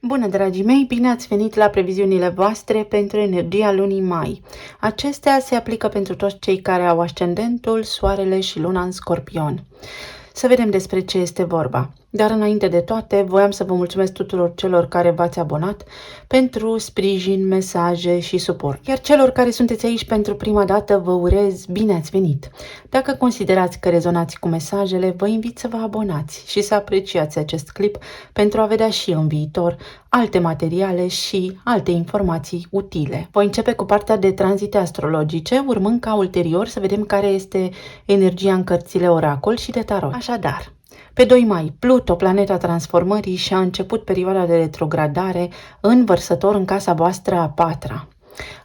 Bună, dragii mei! Bine ați venit la previziunile voastre pentru energia lunii mai. Acestea se aplică pentru toți cei care au ascendentul, soarele și luna în Scorpion. Să vedem despre ce este vorba. Dar înainte de toate, voiam să vă mulțumesc tuturor celor care v-ați abonat pentru sprijin, mesaje și suport. Iar celor care sunteți aici pentru prima dată, vă urez bine ați venit. Dacă considerați că rezonați cu mesajele, vă invit să vă abonați și să apreciați acest clip pentru a vedea și în viitor alte materiale și alte informații utile. Voi începe cu partea de tranzite astrologice, urmând ca ulterior să vedem care este energia în cărțile oracol și de tarot. Așadar, pe 2 mai, Pluto, planeta transformării, și-a început perioada de retrogradare în Vărsător, în casa voastră a 4-a.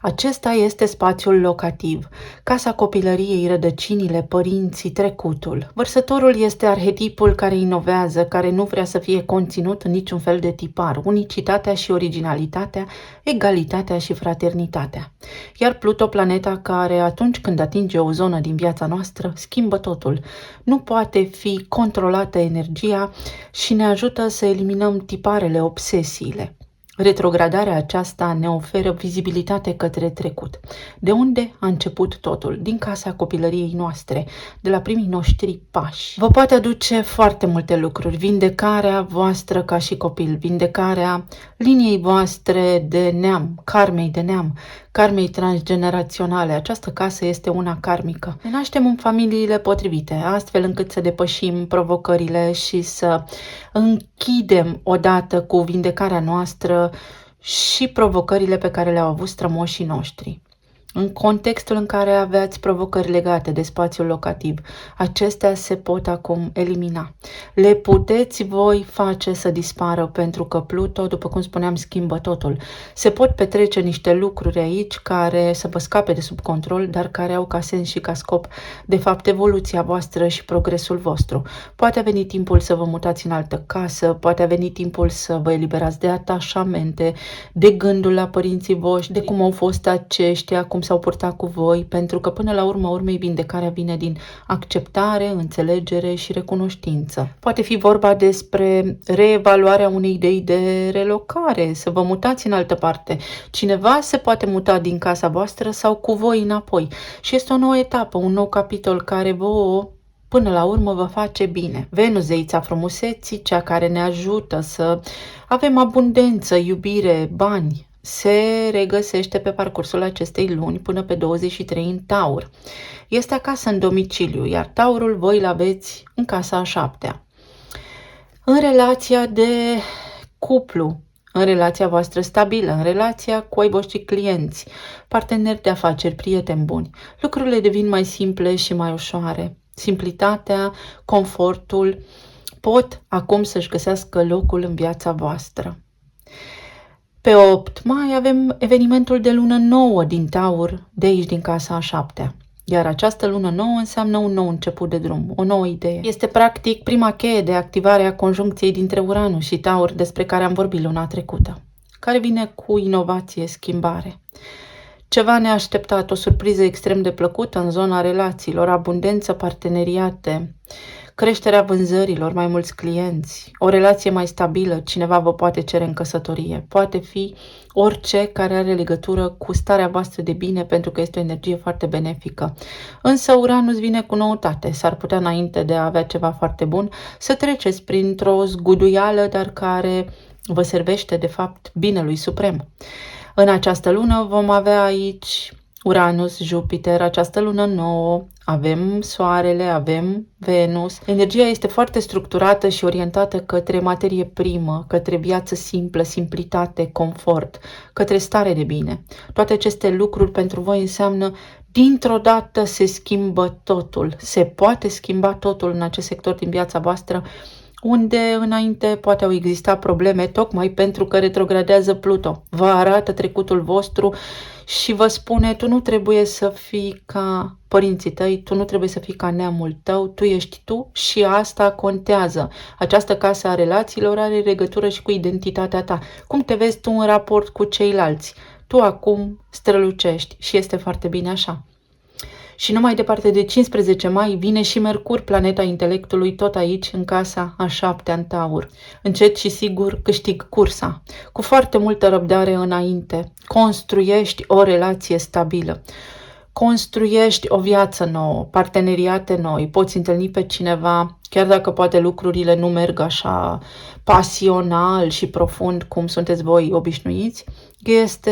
Acesta este spațiul locativ, casa copilăriei, rădăcinile, părinții, trecutul. Vărsătorul este arhetipul care inovează, care nu vrea să fie conținut în niciun fel de tipar, unicitatea și originalitatea, egalitatea și fraternitatea. Iar Pluto, planeta care atunci când atinge o zonă din viața noastră, schimbă totul. Nu poate fi controlată energia și ne ajută să eliminăm tiparele, obsesiile. Retrogradarea aceasta ne oferă vizibilitate către trecut. De unde a început totul? Din casa copilăriei noastre, de la primii noștri pași. Vă poate aduce foarte multe lucruri. Vindecarea voastră ca și copil, vindecarea liniei voastre de neam, karmei de neam, karmei transgeneraționale. Această casă este una karmică. Ne naștem în familiile potrivite, astfel încât să depășim provocările și să închidem odată cu vindecarea noastră și provocările pe care le-au avut strămoșii noștri. În contextul în care aveați provocări legate de spațiul locativ, acestea se pot acum elimina. Le puteți voi face să dispară pentru că Pluto, după cum spuneam, schimbă totul. Se pot petrece niște lucruri aici care să vă scape de sub control, dar care au ca sens și ca scop, de fapt, evoluția voastră și progresul vostru. Poate a venit timpul să vă mutați în altă casă, poate a venit timpul să vă eliberați de atașamente, de gândul la părinții voștri, de cum au fost aceștia, cum s-au purtat cu voi, pentru că până la urma urmei vindecarea vine din acceptare, înțelegere și recunoștință. Poate fi vorba despre reevaluarea unei idei de relocare, să vă mutați în altă parte. Cineva se poate muta din casa voastră sau cu voi înapoi și este o nouă etapă, un nou capitol care vouă până la urmă vă face bine. Venus, zeița frumuseții, cea care ne ajută să avem abundență, iubire, bani, se regăsește pe parcursul acestei luni până pe 23 în Taur. Este acasă în domiciliu, iar Taurul voi îl aveți în casa a 7-a. În relația de cuplu, în relația voastră stabilă, în relația cu ai voștri clienți, parteneri de afaceri, prieteni buni, lucrurile devin mai simple și mai ușoare. Simplitatea, confortul pot acum să-și găsească locul în viața voastră. Pe 8 mai avem evenimentul de lună nouă din Taur, de aici din casa a 7-a. Iar această lună nouă înseamnă un nou început de drum, o nouă idee. Este practic prima cheie de activare a conjuncției dintre Uranus și Taur despre care am vorbit luna trecută, care vine cu inovație, schimbare. Ceva neașteptat, o surpriză extrem de plăcută în zona relațiilor, abundență, parteneriate, creșterea vânzărilor, mai mulți clienți, o relație mai stabilă, cineva vă poate cere în căsătorie. Poate fi orice care are legătură cu starea voastră de bine, pentru că este o energie foarte benefică. Însă Uranus vine cu noutate. S-ar putea, înainte de a avea ceva foarte bun, să treceți printr-o zguduială, dar care vă servește de fapt binelui suprem. În această lună vom avea aici Uranus, Jupiter, această lună nouă, avem Soarele, avem Venus. Energia este foarte structurată și orientată către materie primă, către viață simplă, simplitate, confort, către stare de bine. Toate aceste lucruri pentru voi înseamnă dintr-o dată se schimbă totul. Se poate schimba totul în acest sector din viața voastră, unde înainte poate au existat probleme, tocmai pentru că retrogradează Pluto. Vă arată trecutul vostru și vă spune: tu nu trebuie să fii ca părinții tăi, tu nu trebuie să fii ca neamul tău, tu ești tu și asta contează. Această casă a relațiilor are legătură și cu identitatea ta. Cum te vezi tu în raport cu ceilalți? Tu acum strălucești și este foarte bine așa. Și nu mai departe de 15 mai vine și Mercur, planeta intelectului, tot aici, în casa a 7-a în Taur. Încet și sigur câștig cursa, cu foarte multă răbdare înainte. Construiești o relație stabilă. Construiești o viață nouă, parteneriate noi, poți întâlni pe cineva, chiar dacă poate lucrurile nu merg așa pasional și profund cum sunteți voi obișnuiți, este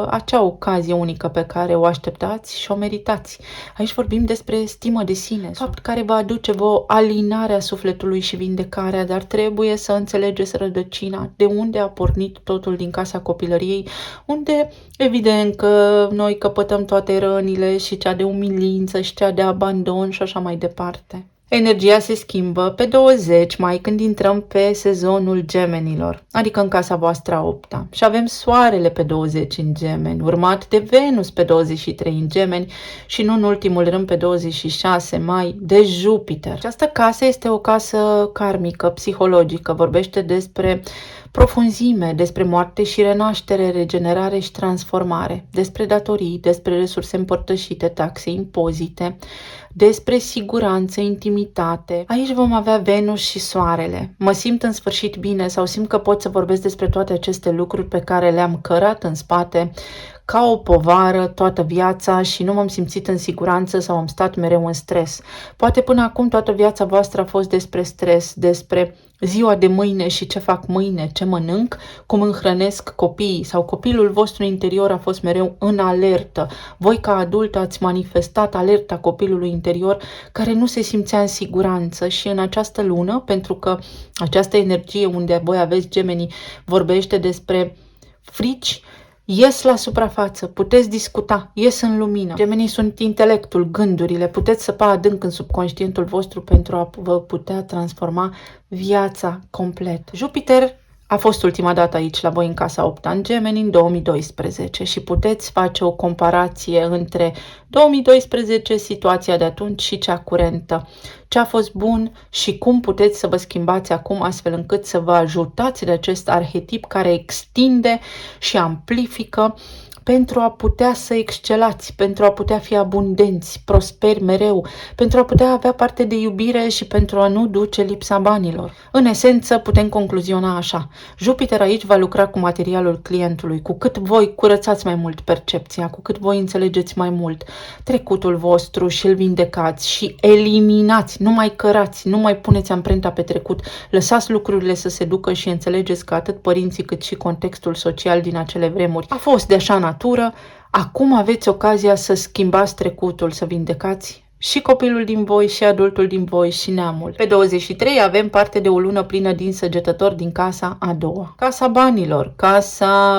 acea ocazie unică pe care o așteptați și o meritați. Aici vorbim despre stimă de sine, fapt care va aduce vă alinarea sufletului și vindecarea, dar trebuie să înțelegeți rădăcina, de unde a pornit totul din casa copilăriei, unde evident că noi căpătăm toate rănile și cea de umilință și cea de abandon și așa mai departe. Energia se schimbă pe 20 mai, când intrăm pe sezonul Gemenilor, adică în casa voastră a 8-a. Și avem Soarele pe 20 în Gemeni, urmat de Venus pe 23 în Gemeni și nu în ultimul rând pe 26 mai de Jupiter. Această casă este o casă karmică, psihologică, vorbește despre profunzime, despre moarte și renaștere, regenerare și transformare, despre datorii, despre resurse împărtășite, taxe, impozite, despre siguranță, intimitate. Aici vom avea Venus și Soarele. Mă simt în sfârșit bine sau simt că pot să vorbesc despre toate aceste lucruri pe care le-am cărat în spate ca o povară toată viața și nu m-am simțit în siguranță sau am stat mereu în stres. Poate până acum toată viața voastră a fost despre stres, despre ziua de mâine și ce fac mâine, ce mănânc, cum îmi hrănesc copiii sau copilul vostru interior a fost mereu în alertă. Voi ca adult ați manifestat alerta copilului interior care nu se simțea în siguranță și în această lună, pentru că această energie unde voi aveți Gemenii vorbește despre frici, ies la suprafață, puteți discuta, ies în lumină. Gemenii sunt intelectul, gândurile, puteți săpa adânc în subconștientul vostru pentru a vă putea transforma viața complet. Jupiter a fost ultima dată aici la voi în casa 8 în Gemeni în 2012 și puteți face o comparație între 2012, situația de atunci și cea curentă. Ce a fost bun și cum puteți să vă schimbați acum astfel încât să vă ajutați de acest arhetip care extinde și amplifică pentru a putea să excelați, pentru a putea fi abundenți, prosperi mereu, pentru a putea avea parte de iubire și pentru a nu duce lipsa banilor. În esență, putem concluziona așa. Jupiter aici va lucra cu materialul clientului. Cu cât voi curățați mai mult percepția, cu cât voi înțelegeți mai mult trecutul vostru și îl vindecați și eliminați, nu mai cărați, nu mai puneți amprenta pe trecut, lăsați lucrurile să se ducă și înțelegeți că atât părinții cât și contextul social din acele vremuri a fost de așa natură. Acum aveți ocazia să schimbați trecutul, să vindecați și copilul din voi, și adultul din voi, și neamul. Pe 23 avem parte de o lună plină din Săgetători din casa a doua. Casa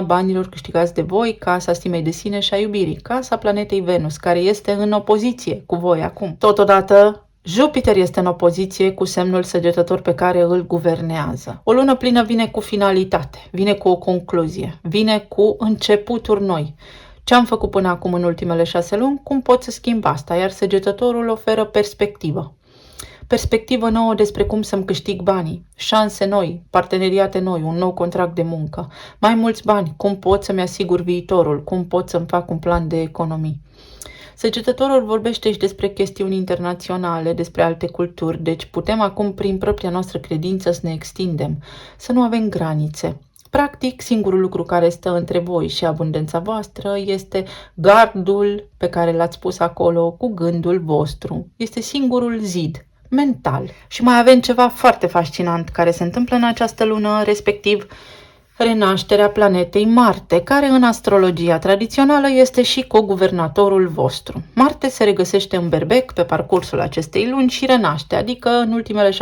banilor câștigați de voi, casa stimei de sine și a iubirii, casa planetei Venus, care este în opoziție cu voi acum. Totodată, Jupiter este în opoziție cu semnul Săgetător pe care îl guvernează. O lună plină vine cu finalitate, vine cu o concluzie, vine cu începuturi noi. Ce am făcut până acum în ultimele 6 luni, cum pot să schimb asta, iar Săgetătorul oferă perspectivă. Perspectivă nouă despre cum să-mi câștig banii, șanse noi, parteneriate noi, un nou contract de muncă, mai mulți bani, cum pot să-mi asigur viitorul, cum pot să-mi fac un plan de economii. Săgetătorul vorbește și despre chestiuni internaționale, despre alte culturi, deci putem acum prin propria noastră credință să ne extindem, să nu avem granițe. Practic, singurul lucru care stă între voi și abundența voastră este gardul pe care l-ați pus acolo cu gândul vostru. Este singurul zid mental. Și mai avem ceva foarte fascinant care se întâmplă în această lună, respectiv renașterea planetei Marte, care în astrologia tradițională este și coguvernatorul vostru. Marte se regăsește în Berbec pe parcursul acestei luni și renaște, adică în ultimele 6-7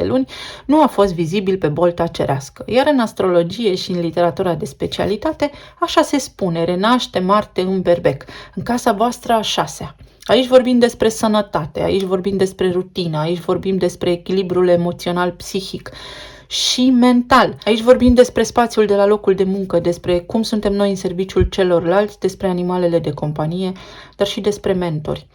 luni nu a fost vizibil pe bolta cerească. Iar în astrologie și în literatura de specialitate, așa se spune, renaște Marte în Berbec, în casa voastră a 6-a. Aici vorbim despre sănătate, aici vorbim despre rutină, aici vorbim despre echilibrul emoțional, psihic și mental. Aici vorbim despre spațiul de la locul de muncă, despre cum suntem noi în serviciul celorlalți, despre animalele de companie, dar și despre mentori.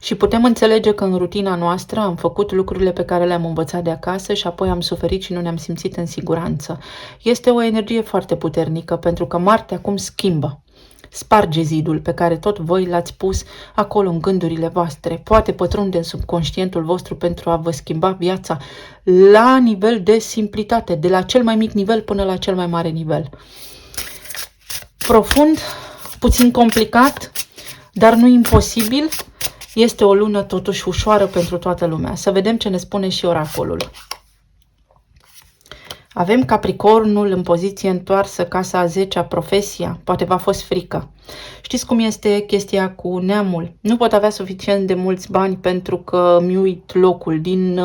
Și putem înțelege că în rutina noastră am făcut lucrurile pe care le-am învățat de acasă și apoi am suferit și nu ne-am simțit în siguranță. Este o energie foarte puternică pentru că Marte acum schimbă. sparge zidul pe care tot voi l-ați pus acolo în gândurile voastre. Poate pătrunde în subconștientul vostru pentru a vă schimba viața la nivel de simplitate, de la cel mai mic nivel până la cel mai mare nivel. Profund, puțin complicat, dar nu imposibil. Este o lună totuși ușoară pentru toată lumea. Să vedem ce ne spune și oracolul. Avem Capricornul în poziție întoarsă, casa a 10-a, profesia. Poate v-a fost frică. Știți cum este chestia cu neamul? Nu pot avea suficient de mulți bani pentru că mi uit locul. Din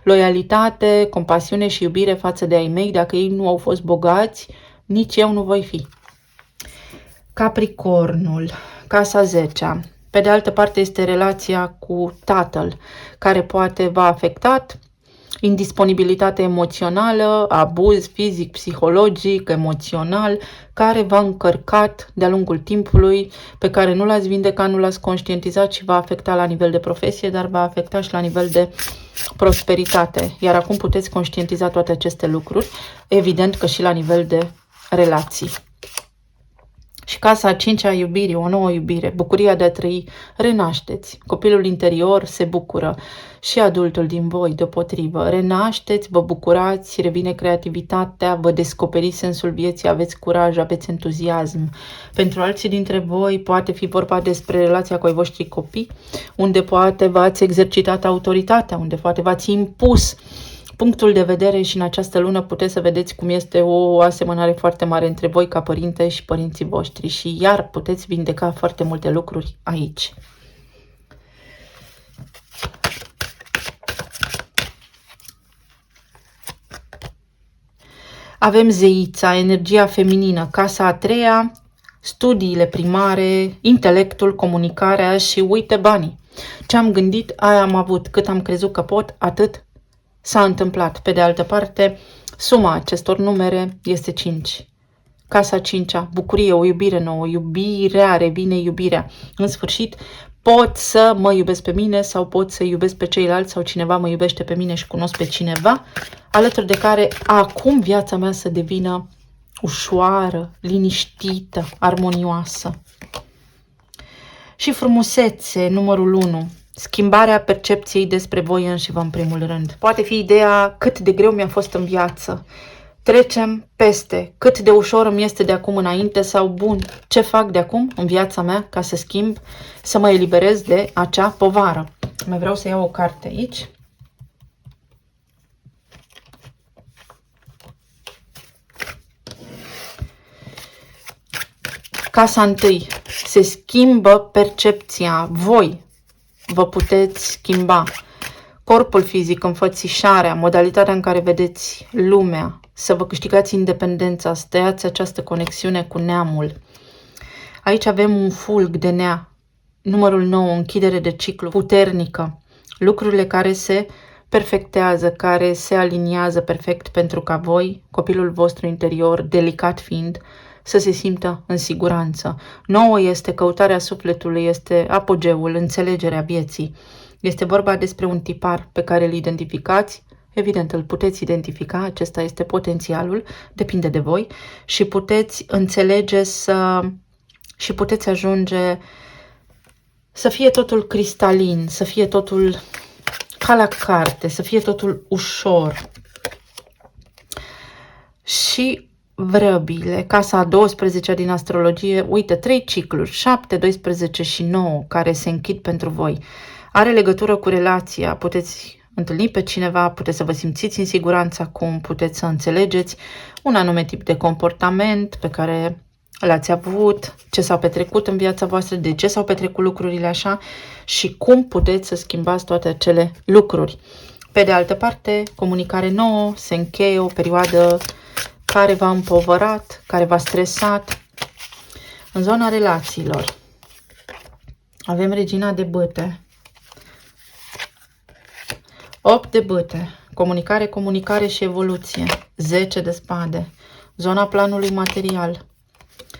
loialitate, compasiune și iubire față de ai mei, dacă ei nu au fost bogați, nici eu nu voi fi. Capricornul, casa 10-a. Pe de altă parte este relația cu tatăl, care poate v-a afectat, indisponibilitate emoțională, abuz fizic, psihologic, emoțional, care v-a încărcat de-a lungul timpului, pe care nu l-ați vindecat, nu l-ați conștientizat și va afecta la nivel de profesie, dar va afecta și la nivel de prosperitate. Iar acum puteți conștientiza toate aceste lucruri, evident că și la nivel de relații. Și casa a 5-a, iubirii, o nouă iubire, bucuria de a trăi, renașteți. Copilul interior se bucură și adultul din voi deopotrivă. Renașteți, vă bucurați, revine creativitatea, vă descoperiți sensul vieții, aveți curaj, aveți entuziasm. Pentru alții dintre voi poate fi vorba despre relația cu ai voștri copii, unde poate v-ați exercitat autoritatea, unde poate v-ați impus punctul de vedere și în această lună puteți să vedeți cum este o asemănare foarte mare între voi ca părinte și părinții voștri și iar puteți vindeca foarte multe lucruri aici. Avem zeița, energia feminină, casa a 3-a, studiile primare, intelectul, comunicarea și uite banii. Ce am gândit, aia am avut, cât am crezut că pot, atât s-a întâmplat. Pe de altă parte, suma acestor numere este 5. Casa 5-a, bucurie, o iubire nouă, iubirea, revine iubirea. În sfârșit, pot să mă iubesc pe mine sau pot să iubesc pe ceilalți sau cineva mă iubește pe mine și cunosc pe cineva, alături de care acum viața mea să devină ușoară, liniștită, armonioasă. Și frumusețe, numărul 1. Schimbarea percepției despre voi înșivă în primul rând. Poate fi ideea cât de greu mi-a fost în viață. Trecem peste. Cât de ușor îmi este de acum înainte sau bun. Ce fac de acum în viața mea ca să schimb, să mă eliberez de acea povară. Mai vreau să iau o carte aici. Casa 1. Se schimbă percepția. Voi vă puteți schimba. Corpul fizic, înfățișarea, modalitatea în care vedeți lumea, să vă câștigați independența, să tăiați această conexiune cu neamul. Aici avem un fulg de nea. Numărul 9, închidere de ciclu puternică. Lucrurile care se perfectează, care se aliniază perfect pentru ca voi, copilul vostru interior, delicat fiind, să se simtă în siguranță. 9 este căutarea sufletului, este apogeul, înțelegerea vieții. Este vorba despre un tipar pe care îl identificați. Evident, îl puteți identifica, acesta este potențialul, depinde de voi și puteți înțelege și puteți ajunge să fie totul cristalin, să fie totul ca la carte, să fie totul ușor. Și vrăbile, casa a 12-a din astrologie, uite, 3 cicluri, 7, 12 și 9, care se închid pentru voi. Are legătură cu relația, puteți întâlni pe cineva, puteți să vă simțiți în siguranță acum, puteți să înțelegeți un anume tip de comportament pe care l-ați avut, ce s-a petrecut în viața voastră, de ce s-au petrecut lucrurile așa și cum puteți să schimbați toate acele lucruri. Pe de altă parte, comunicare nouă, se încheie o perioadă care v-a împovărat, care v-a stresat. În zona relațiilor avem regina de bâte, 8 de bâte, comunicare, comunicare și evoluție, 10 de spade, zona planului material,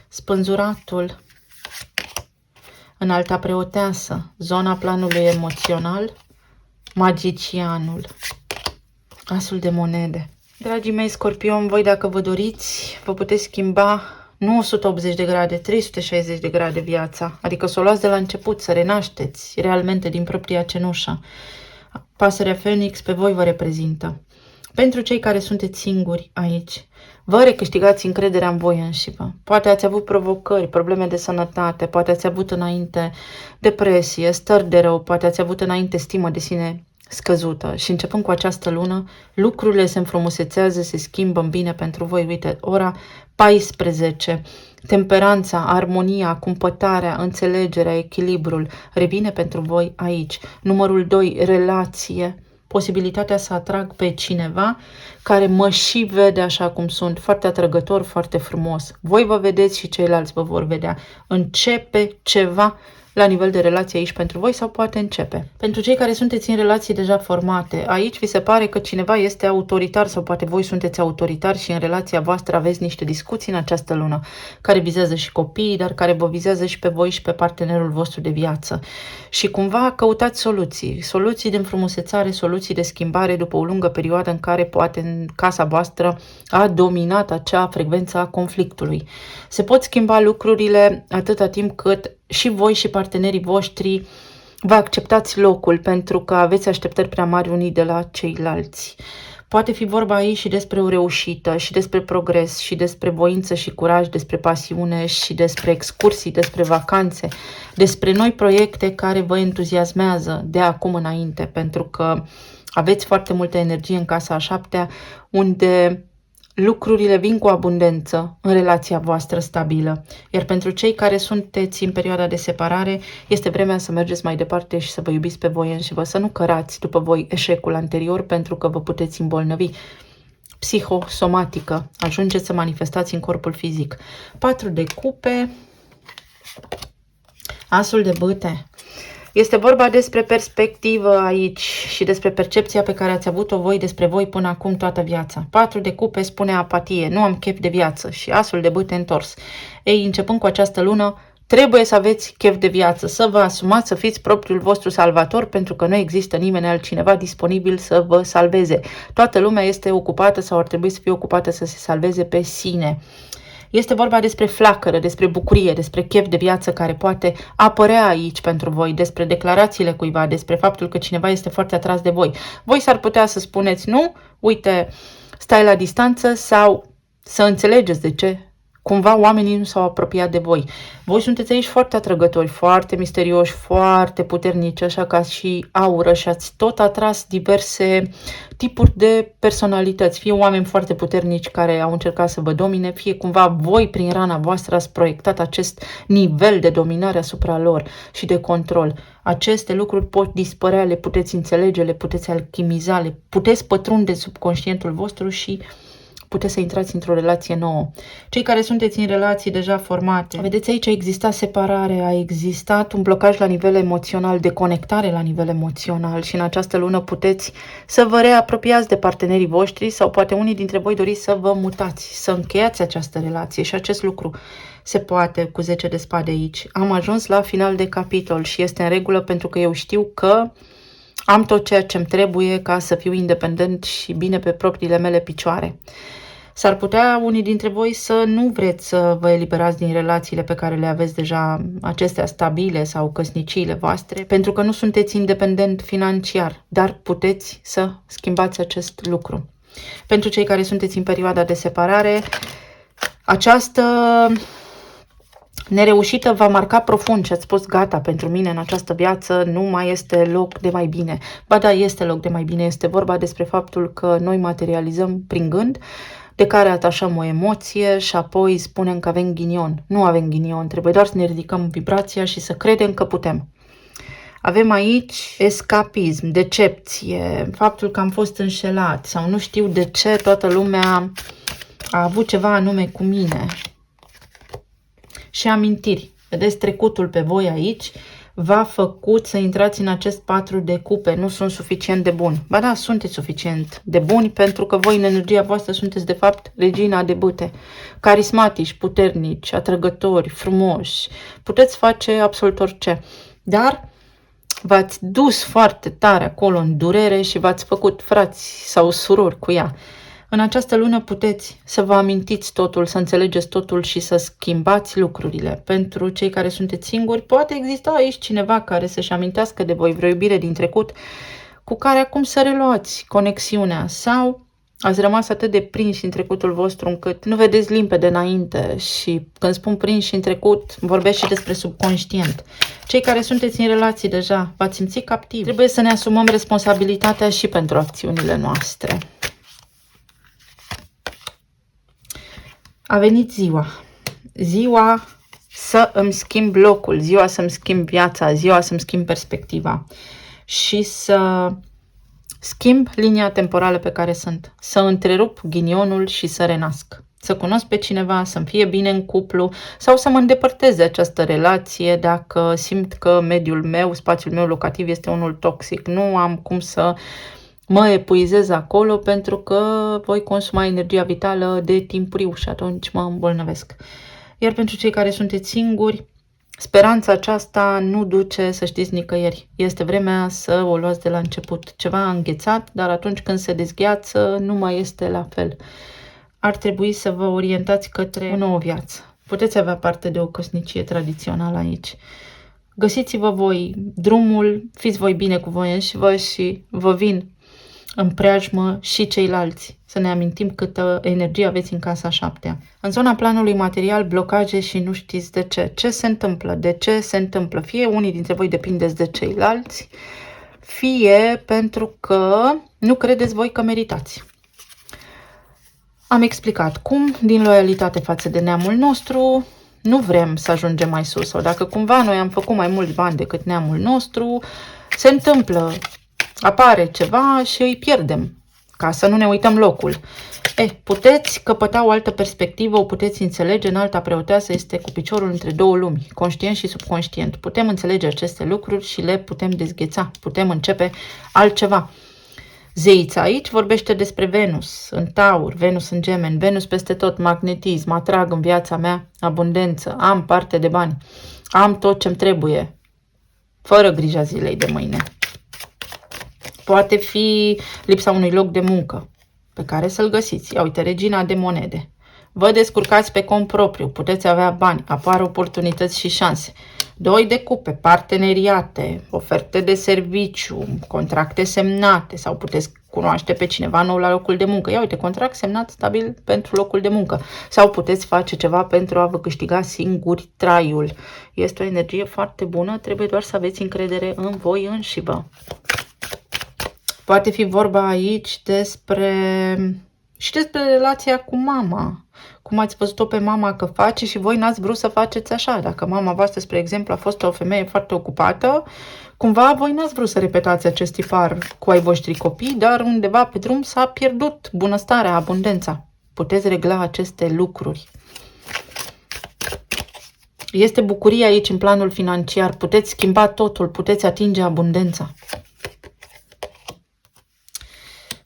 spânzuratul, înalta preoteasă, zona planului emoțional, magicianul, asul de monede. Dragii mei scorpioni, voi dacă vă doriți, vă puteți schimba nu 180 de grade, 360 de grade viața, adică să o luați de la început, să renașteți realmente din propria cenușă. Pasărea Phoenix pe voi vă reprezintă. Pentru cei care sunteți singuri aici, vă recâștigați încrederea în voi înșivă. Poate ați avut provocări, probleme de sănătate, poate ați avut înainte depresie, stări de rău, poate ați avut înainte stimă de sine scăzută și începând cu această lună, lucrurile se înfrumusețează, se schimbă în bine pentru voi. Uite, ora 14, temperanța, armonia, cumpătarea, înțelegerea, echilibrul revine pentru voi aici. Numărul 2, relație, posibilitatea să atrag pe cineva care mă și vede așa cum sunt, foarte atrăgător, foarte frumos. Voi vă vedeți și ceilalți vă vor vedea. Începe ceva la nivel de relație aici pentru voi sau poate începe. Pentru cei care sunteți în relații deja formate, aici vi se pare că cineva este autoritar sau poate voi sunteți autoritari și în relația voastră aveți niște discuții în această lună care vizează și copiii, dar care vă vizează și pe voi și pe partenerul vostru de viață. Și cumva căutați soluții de înfrumusețare, soluții de schimbare după o lungă perioadă în care poate în casa voastră a dominat acea frecvență a conflictului. Se pot schimba lucrurile atâta timp cât și voi și partenerii voștri vă acceptați locul pentru că aveți așteptări prea mari unii de la ceilalți. Poate fi vorba aici și despre o reușită, și despre progres, și despre voință și curaj, despre pasiune și despre excursii, despre vacanțe, despre noi proiecte care vă entuziasmează de acum înainte, pentru că aveți foarte multă energie în casa a 7-a, unde lucrurile vin cu abundență în relația voastră stabilă. Iar pentru cei care sunteți în perioada de separare, este vremea să mergeți mai departe și să vă iubiți pe voi înșivă, să nu cărați după voi eșecul anterior pentru că vă puteți îmbolnăvi. Psihosomatică. Ajungeți să manifestați în corpul fizic. 4 de cupe. Asul de bâte. Este vorba despre perspectivă aici și despre percepția pe care ați avut-o voi despre voi până acum toată viața. 4 de cupe spune apatie, nu am chef de viață și asul de bâte întors. Ei, începând cu această lună, trebuie să aveți chef de viață, să vă asumați să fiți propriul vostru salvator pentru că nu există nimeni altcineva disponibil să vă salveze. Toată lumea este ocupată sau ar trebui să fie ocupată să se salveze pe sine. Este vorba despre flacără, despre bucurie, despre chef de viață care poate apărea aici pentru voi, despre declarațiile cuiva, despre faptul că cineva este foarte atras de voi. Voi s-ar putea să spuneți nu, uite, stai la distanță sau să înțelegeți de ce. Cumva oamenii nu s-au apropiat de voi. Voi sunteți aici foarte atrăgători, foarte misterioși, foarte puternici, așa ca și aură și ați tot atras diverse tipuri de personalități. Fie oameni foarte puternici care au încercat să vă domine, fie cumva voi prin rana voastră ați proiectat acest nivel de dominare asupra lor și de control. Aceste lucruri pot dispărea, le puteți înțelege, le puteți alchimiza, le puteți pătrunde subconștientul vostru și puteți să intrați într-o relație nouă. Cei care sunteți în relații deja formate, vedeți aici a existat separare, a existat un blocaj la nivel emoțional, deconectare la nivel emoțional și în această lună puteți să vă reapropiați de partenerii voștri sau poate unii dintre voi doriți să vă mutați, să încheiați această relație și acest lucru se poate cu 10 de spade aici. Am ajuns la final de capitol și este în regulă pentru că eu știu că am tot ceea ce îmi trebuie ca să fiu independent și bine pe propriile mele picioare. S-ar putea unii dintre voi să nu vreți să vă eliberați din relațiile pe care le aveți deja, acestea stabile sau căsniciile voastre, pentru că nu sunteți independent financiar, dar puteți să schimbați acest lucru. Pentru cei care sunteți în perioada de separare, această nereușită va marca profund și ați spus gata, pentru mine în această viață nu mai este loc de mai bine. Ba da, este loc de mai bine, este vorba despre faptul că noi materializăm prin gând, de care atașăm o emoție și apoi spunem că avem ghinion. Nu avem ghinion, trebuie doar să ne ridicăm vibrația și să credem că putem. Avem aici escapism, decepție, faptul că am fost înșelat sau nu știu de ce toată lumea a avut ceva anume cu mine. Și amintiri. Vedeți, trecutul pe voi aici v-a făcut să intrați în acest 4 de cupe. Nu sunt suficient de buni. Ba da, sunteți suficient de buni pentru că voi în energia voastră sunteți de fapt regina de bâte. Carismatici, puternici, atrăgători, frumoși. Puteți face absolut orice. Dar v-ați dus foarte tare acolo în durere și v-ați făcut frați sau surori cu ea. În această lună puteți să vă amintiți totul, să înțelegeți totul și să schimbați lucrurile. Pentru cei care sunteți singuri, poate exista aici cineva care să-și amintească de voi, vreo iubire din trecut, cu care acum să reluați conexiunea, sau ați rămas atât de prinși în trecutul vostru încât nu vedeți limpede înainte. Și când spun prinși în trecut, vorbesc și despre subconștient. Cei care sunteți în relații deja, v-ați simțit captivi. Trebuie să ne asumăm responsabilitatea și pentru acțiunile noastre. A venit ziua. Ziua să îmi schimb locul, ziua să îmi schimb viața, ziua să îmi schimb perspectiva și să schimb linia temporală pe care sunt, să întrerup ghinionul și să renasc, să cunosc pe cineva, să-mi fie bine în cuplu sau să mă îndepărtez de această relație dacă simt că mediul meu, spațiul meu locativ este unul toxic. Nu am cum să mă epuizez acolo pentru că voi consuma energia vitală de timpuriu și atunci mă îmbolnăvesc. Iar pentru cei care sunteți singuri, speranța aceasta nu duce, să știți, nicăieri. Este vremea să o luați de la început. Ceva a înghețat, dar atunci când se dezgheață, nu mai este la fel. Ar trebui să vă orientați către o nouă viață. Puteți avea parte de o căsnicie tradițională aici. Găsiți-vă voi drumul, fiți voi bine cu voi înșivă și vă vin în preajmă și ceilalți. Să ne amintim câtă energie aveți în casa 7-a. În zona planului material, blocaje și nu știți de ce. Ce se întâmplă? De ce se întâmplă? Fie unii dintre voi depindeți de ceilalți, fie pentru că nu credeți voi că meritați. Am explicat cum, din loialitate față de neamul nostru, nu vrem să ajungem mai sus. Sau dacă cumva noi am făcut mai mulți bani decât neamul nostru, se întâmplă, apare ceva și îi pierdem, ca să nu ne uităm locul. Puteți căpăta o altă perspectivă, o puteți înțelege. În alta preoteasă este cu piciorul între două lumi, conștient și subconștient. Putem înțelege aceste lucruri și le putem dezgheța. Putem începe altceva. Zeița aici vorbește despre Venus în Taur, Venus în Gemeni, Venus peste tot, magnetism, atrag în viața mea abundență, am parte de bani, am tot ce-mi trebuie, fără grija zilei de mâine. Poate fi lipsa unui loc de muncă pe care să-l găsiți. Ia uite, regina de monede. Vă descurcați pe cont propriu, puteți avea bani, apar oportunități și șanse. 2 de cupe, parteneriate, oferte de serviciu, contracte semnate sau puteți cunoaște pe cineva nou la locul de muncă. Ia uite, contract semnat stabil pentru locul de muncă. Sau puteți face ceva pentru a vă câștiga singuri traiul. Este o energie foarte bună, trebuie doar să aveți încredere în voi înșivă. Poate fi vorba aici despre relația cu mama. Cum ați văzut-o pe mama că face și voi n-ați vrut să faceți așa. Dacă mama voastră, spre exemplu, a fost o femeie foarte ocupată, cumva voi n-ați vrut să repetați acest tipar cu ai voștri copii, dar undeva pe drum s-a pierdut bunăstarea, abundența. Puteți regla aceste lucruri. Este bucurie aici în planul financiar. Puteți schimba totul, puteți atinge abundența.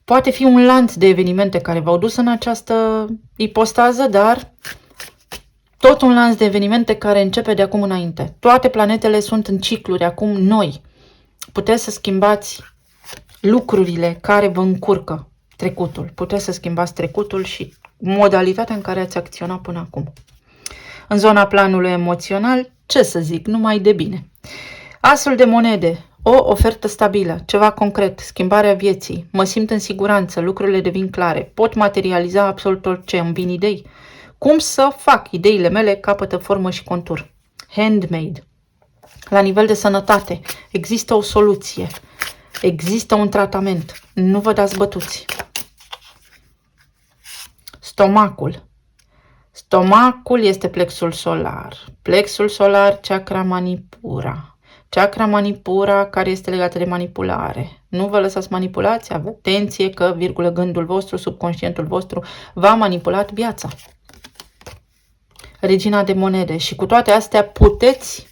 Poate fi un lanț de evenimente care v-au dus în această ipostază, dar tot un lanț de evenimente care începe de acum înainte. Toate planetele sunt în cicluri, acum noi. Puteți să schimbați lucrurile care vă încurcă trecutul. Puteți să schimbați trecutul și modalitatea în care ați acționat până acum. În zona planului emoțional, ce să zic, numai de bine. Asul de monede. O ofertă stabilă, ceva concret, schimbarea vieții, mă simt în siguranță, lucrurile devin clare, pot materializa absolut orice, îmi vin idei. Cum să fac? Ideile mele capătă formă și contur. Handmade. La nivel de sănătate, există o soluție, există un tratament, nu vă dați bătuți. Stomacul. Stomacul este plexul solar. Plexul solar, chakra manipura. Chakra manipura care este legată de manipulare. Nu vă lăsați manipulați, atenție că, gândul vostru, subconștientul vostru v-a manipulat viața. Regina de monede. Și cu toate astea puteți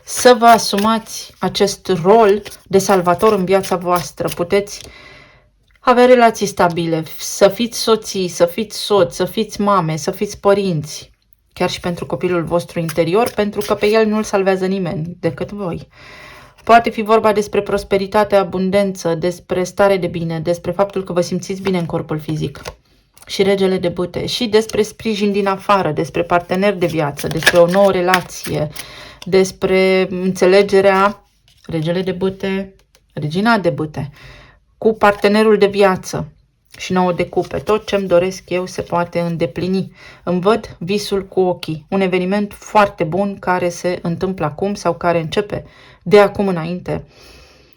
să vă asumați acest rol de salvator în viața voastră. Puteți avea relații stabile, să fiți soții, să fiți soți, să fiți mame, să fiți părinți. Chiar și pentru copilul vostru interior, pentru că pe el nu-l salvează nimeni decât voi. Poate fi vorba despre prosperitate, abundență, despre stare de bine, despre faptul că vă simțiți bine în corpul fizic. și regele de bâte, și despre sprijin din afară, despre partener de viață, despre o nouă relație, despre înțelegerea, regele de bâte, regina de bâte, cu partenerul de viață și 9 de cupe. Tot ce-mi doresc eu se poate îndeplini. Îmi văd visul cu ochii. Un eveniment foarte bun care se întâmplă acum sau care începe de acum înainte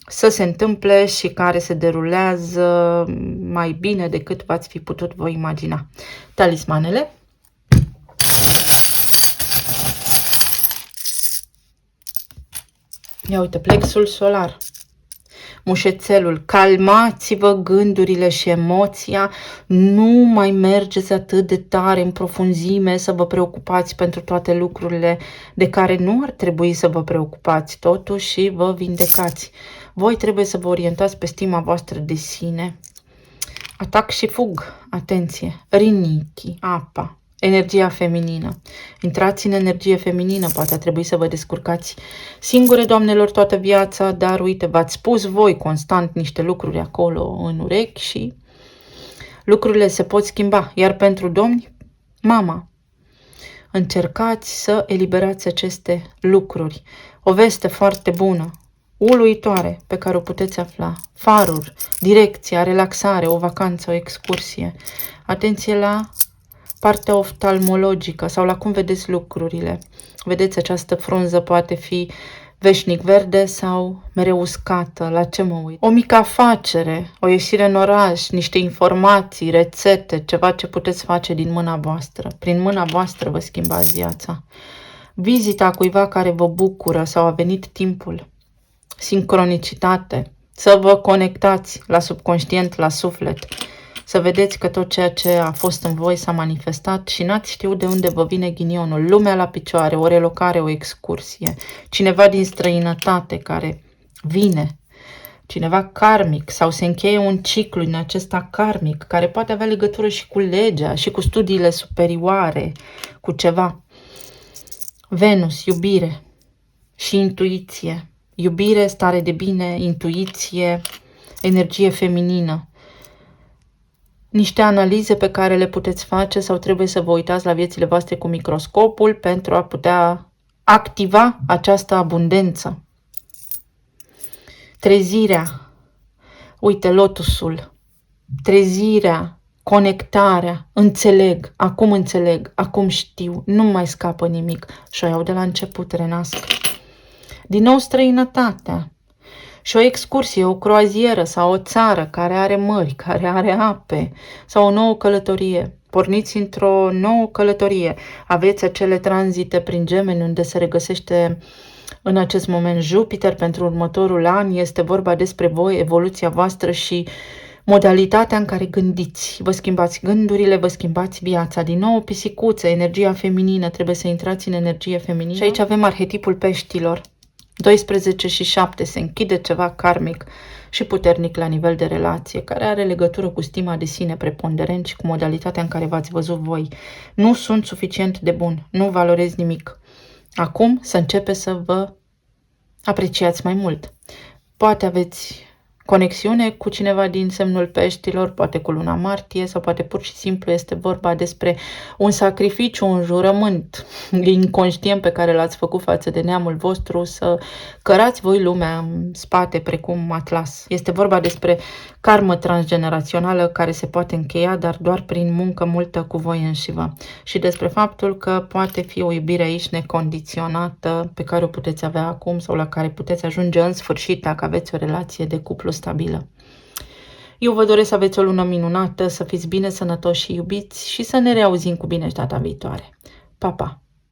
să se întâmple și care se derulează mai bine decât v-ați fi putut voi imagina. Talismanele. Ia uite, plexul solar. Mușețelul, calmați-vă gândurile și emoția, nu mai mergeți atât de tare în profunzime să vă preocupați pentru toate lucrurile de care nu ar trebui să vă preocupați, totuși vă vindecați. Voi trebuie să vă orientați pe stima voastră de sine. Atac și fug, atenție, rinichi, apa, energia feminină. Intrați în energie feminină, poate a trebuit să vă descurcați singure, doamnelor, toată viața, dar uite, v-ați spus voi constant niște lucruri acolo în urechi și lucrurile se pot schimba. Iar pentru domni, mama, încercați să eliberați aceste lucruri. O veste foarte bună, uluitoare, pe care o puteți afla. Faruri, direcția, relaxare, o vacanță, o excursie. Atenție la partea oftalmologică sau la cum vedeți lucrurile. Vedeți, această frunză poate fi veșnic verde sau mereu uscată. La ce mă uit? O mică afacere, o ieșire în oraș, niște informații, rețete, ceva ce puteți face din mâna voastră. Prin mâna voastră vă schimbați viața. Vizita cuiva care vă bucură sau a venit timpul. Sincronicitate. Să vă conectați la subconștient, la suflet. Să vedeți că tot ceea ce a fost în voi s-a manifestat și n-ați știut de unde vă vine ghinionul. Lumea la picioare, o relocare, o excursie. Cineva din străinătate care vine. Cineva karmic sau se încheie un ciclu în acesta karmic care poate avea legătură și cu legea și cu studiile superioare, cu ceva. Venus, iubire și intuiție. Iubire, stare de bine, intuiție, energie feminină. Niște analize pe care le puteți face sau trebuie să vă uitați la viețile voastre cu microscopul pentru a putea activa această abundență. Trezirea. Uite, lotusul. Trezirea, conectarea, înțeleg, acum știu, nu mai scapă nimic și o iau de la început, renasc. Din nou străinătatea și o excursie, o croazieră sau o țară care are mări, care are ape sau o nouă călătorie. Porniți într-o nouă călătorie. Aveți acele tranzite prin Gemeni unde se regăsește în acest moment Jupiter pentru următorul an. Este vorba despre voi, evoluția voastră și modalitatea în care gândiți. Vă schimbați gândurile, vă schimbați viața. Din nou, pisicuță, energia feminină. Trebuie să intrați în energie feminină. Și aici avem arhetipul peștilor. 12 și 7 se închide ceva karmic și puternic la nivel de relație, care are legătură cu stima de sine preponderent și cu modalitatea în care v-ați văzut voi. Nu sunt suficient de bun, nu valorez nimic. Acum să începeți să vă apreciați mai mult. Poate aveți conexiune cu cineva din semnul peștilor, poate cu luna martie sau poate pur și simplu este vorba despre un sacrificiu, un jurământ inconștient pe care l-ați făcut față de neamul vostru să cărați voi lumea în spate precum atlas. Este vorba despre karmă transgenerațională care se poate încheia, dar doar prin muncă multă cu voi înșivă. Și despre faptul că poate fi o iubire aici necondiționată pe care o puteți avea acum sau la care puteți ajunge în sfârșit dacă aveți o relație de cuplu stabilă. Eu vă doresc să aveți o lună minunată, să fiți bine, sănătoși și iubiți și să ne reauzim cu bine și data viitoare. Pa, pa!